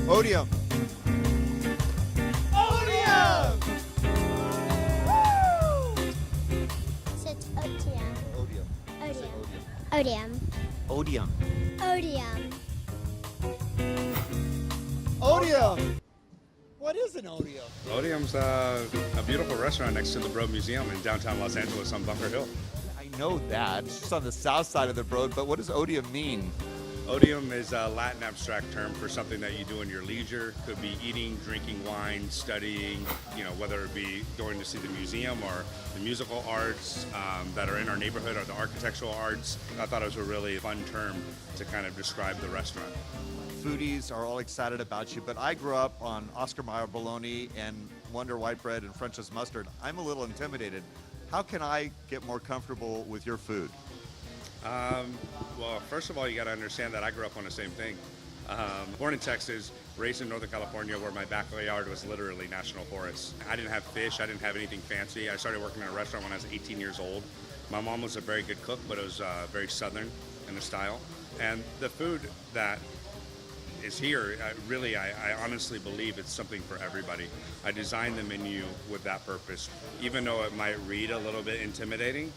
Otium. Otium! So it's Otium. Otium. Odium. Odium. Odium. Odium! What is an Otium? Otium's a beautiful restaurant next to the Broad Museum in downtown Los Angeles on Bunker Hill. I know that. It's just on the south side of the road, but what does odium mean? Otium is a Latin abstract term for something that you do in your leisure. Could be eating, drinking wine, studying, whether it be going to see the museum or the musical arts that are in our neighborhood or the architectural arts. I thought it was a really fun term to kind of describe the restaurant. Foodies are all excited about you, but I grew up on Oscar Mayer bologna and Wonder white bread and French's mustard. I'm a little intimidated. How can I get more comfortable with your food? Well, first of all, you got to understand that I grew up on the same thing. Born in Texas, raised in Northern California, where my backyard was literally national forest. I didn't have fish. I didn't have anything fancy. I started working in a restaurant when I was 18 years old. My mom was a very good cook, but it was very Southern in the style. And the food that is here, I honestly believe it's something for everybody. I designed the menu with that purpose. Even though it might read a little bit intimidating,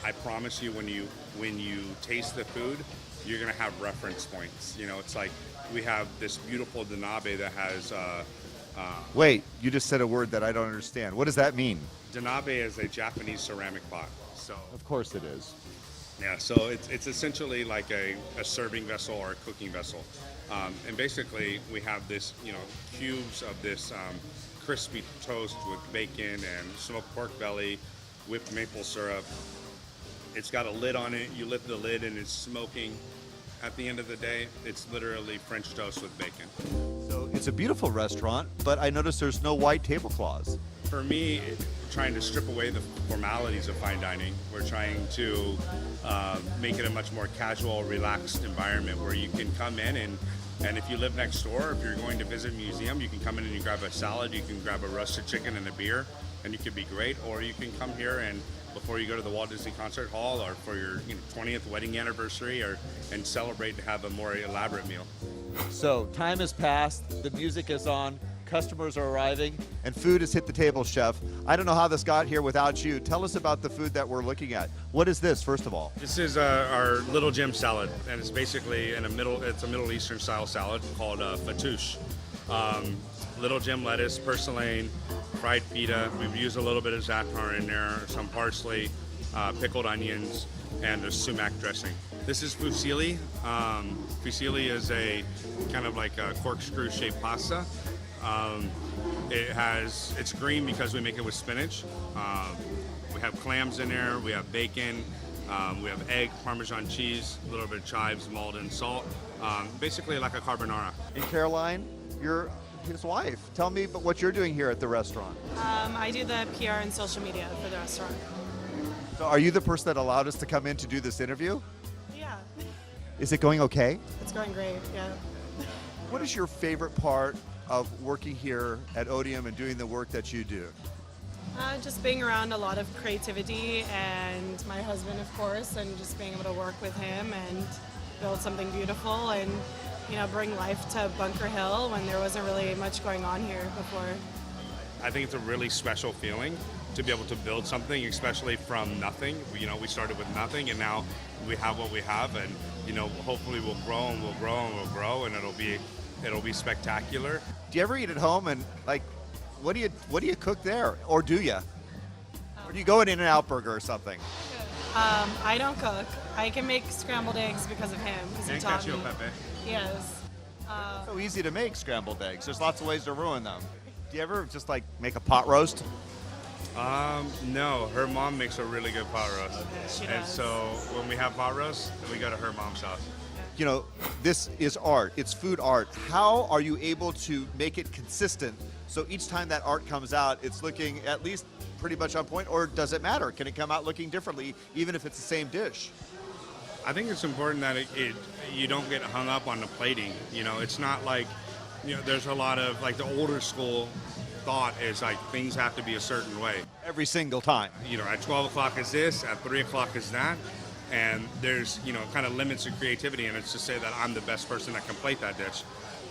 I promise you when you taste the food, you're gonna have reference points. It's like we have this beautiful donabe that has Wait, you just said a word that I don't understand. What does that mean? Donabe is a Japanese ceramic pot. So Of course it is. yeah, so it's essentially like a serving vessel or a cooking vessel. And basically we have this, cubes of this crispy toast with bacon and smoked pork belly, whipped maple syrup. It's got a lid on it. You lift the lid and it's smoking. At the end of the day, it's literally French toast with bacon. So it's a beautiful restaurant, but I notice there's no white tablecloths. For me, trying to strip away the formalities of fine dining, we're trying to make it a much more casual, relaxed environment where you can come in and if you live next door, if you're going to visit a museum, you can come in and you grab a salad, you can grab a roasted chicken and a beer, and you could be great. Or you can come here and before you go to the Walt Disney Concert Hall or for your 20th wedding anniversary and celebrate to have a more elaborate meal. So time has passed, the music is on, customers are arriving, and food has hit the table, Chef. I don't know how this got here without you. Tell us about the food that we're looking at. What is this, first of all? This is our Little Jim salad, and it's basically it's a Middle Eastern style salad called fattoush. Little Jim lettuce, purslane, fried pita. We've used a little bit of za'atar in there, some parsley, pickled onions, and a sumac dressing. This is fusilli. Fusilli is a kind of like a corkscrew-shaped pasta. It's green because we make it with spinach. We have clams in there. We have bacon. We have egg, Parmesan cheese, a little bit of chives, malt, and salt. Basically like a carbonara. And Caroline, you're his wife. Tell me about what you're doing here at the restaurant. I do the PR and social media for the restaurant. So are you the person that allowed us to come in to do this interview? Yeah, Is it going okay? it's going great, yeah. What is your favorite part of working here at Otium and doing the work that you do? Just being around a lot of creativity and my husband, of course, and just being able to work with him and build something beautiful and, bring life to Bunker Hill when there wasn't really much going on here before. I think it's a really special feeling to be able to build something, especially from nothing. We started with nothing, and now we have what we have, and hopefully we'll grow and we'll grow and we'll grow, and it'll be spectacular. Do you ever eat at home and what do you cook there, or do you? Or do you go in In-N-Out Burger or something? I don't cook. I can make scrambled eggs because of him. Because he And taught cacio me. pepe. Yes. So easy to make scrambled eggs. There's lots of ways to ruin them. Do you ever just make a pot roast? No, her mom makes a really good pot roast. She And does. so when we have pot roast, we go to her mom's house. This is art. It's food art. How are you able to make it consistent so each time that art comes out, it's looking at least pretty much on point, or does it matter? Can it come out looking differently even if it's the same dish? I think it's important that you don't get hung up on the plating. It's not like, there's a lot of the older school thought is things have to be a certain way. Every single time. At 12 o'clock is this, at 3 o'clock is that. And there's, kind of limits of creativity, and it's to say that I'm the best person that can plate that dish.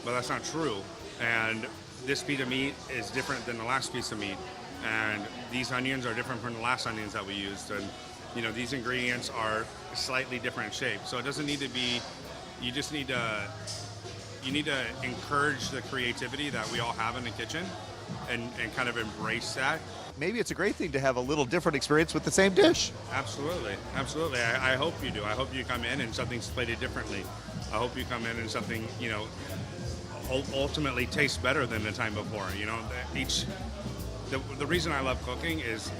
but that's not true. And this piece of meat is different than the last piece of meat. And these onions are different from the last onions that we used. And, you know, these ingredients are slightly different shapes. So it doesn't need to be, you just need to, you need to encourage the creativity that we all have in the kitchen and kind of embrace that. Maybe it's a great thing to have a little different experience with the same dish. Absolutely, absolutely. I hope you do. I hope you come in and something's plated differently. I hope you come in and something, you know, ultimately tastes better than the time before. You know, the reason I love cooking is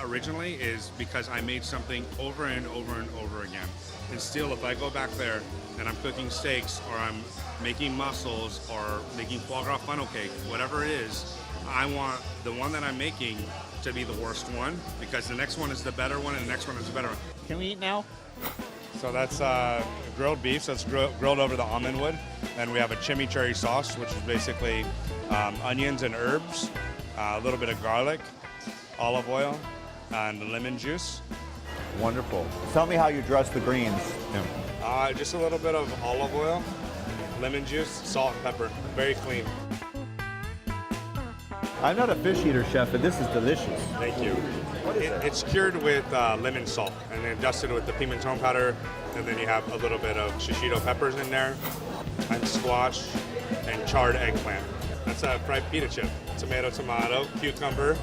originally because I made something over and over and over again. And still, if I go back there and I'm cooking steaks or I'm making mussels or making foie gras funnel cake, whatever it is, I want the one that I'm making to be the worst one because the next one is the better one and the next one is the better one. Can we eat now? So that's grilled beef, so it's grilled over the almond wood. And we have a chimichurri sauce, which is basically onions and herbs, a little bit of garlic, olive oil, and lemon juice. Wonderful. Tell me how you dress the greens. Just a little bit of olive oil, lemon juice, salt, and pepper. Very clean. I'm not a fish eater, chef, but this is delicious. Thank you. It's cured with lemon salt and then dusted with the pimenton powder, and then you have a little bit of shishito peppers in there, and squash, and charred eggplant. That's a fried pita chip. Tomato, cucumber,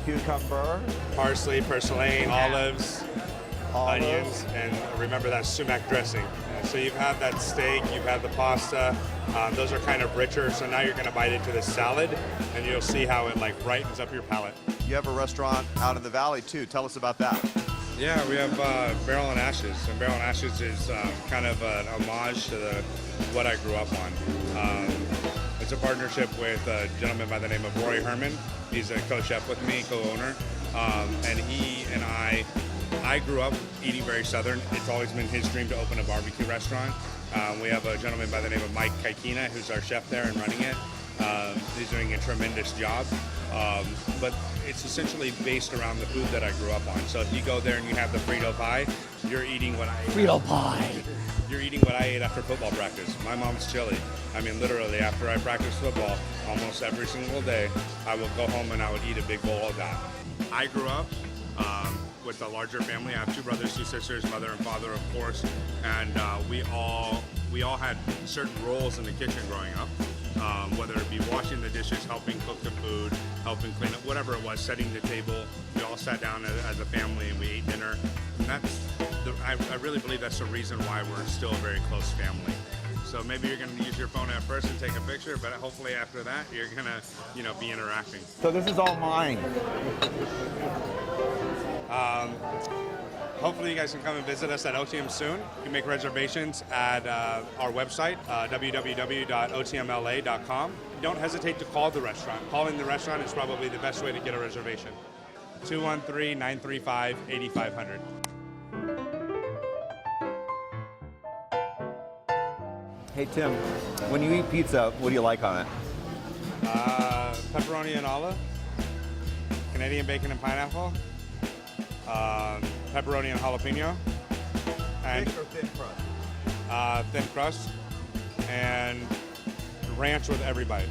parsley, purslane, olives, onions, and remember that sumac dressing. So you've had that steak, you've had the pasta. Those are kind of richer, so now you're going to bite into the salad, and you'll see how it like brightens up your palate. You have a restaurant out in the valley too. Tell us about that. Yeah, we have Barrel and Ashes, and Barrel and Ashes is kind of an homage to what I grew up on. It's a partnership with a gentleman by the name of Roy Herman. He's a co-chef with me, co-owner, and he and I grew up eating very Southern. It's always been his dream to open a barbecue restaurant. We have a gentleman by the name of Mike Kaikina, who's our chef there and running it. He's doing a tremendous job. But it's essentially based around the food that I grew up on. So if you go there and you have the Frito pie, you're eating what I ate. Frito pie. You're eating what I ate after football practice. My mom's chili. I mean, literally, after I practice football, almost every single day, I would go home and I would eat a big bowl of that. I grew up with a larger family. I have 2 brothers, 2 sisters, mother and father, of course, and we all had certain roles in the kitchen growing up, whether it be washing the dishes, helping cook the food, helping clean up, whatever it was, setting the table. We all sat down as a family and we ate dinner. And I really believe that's the reason why we're still a very close family. So maybe you're going to use your phone at first and take a picture, but hopefully after that you're going to, be interacting. So this is all mine. Hopefully you guys can come and visit us at Otium soon. You can make reservations at our website, www.otiumla.com. Don't hesitate to call the restaurant. Calling the restaurant is probably the best way to get a reservation. 213-935-8500. Hey Tim, when you eat pizza, what do you like on it? Pepperoni and olive, Canadian bacon and pineapple, pepperoni and jalapeno, and Thick or thin crust? thin crust, and ranch with every bite.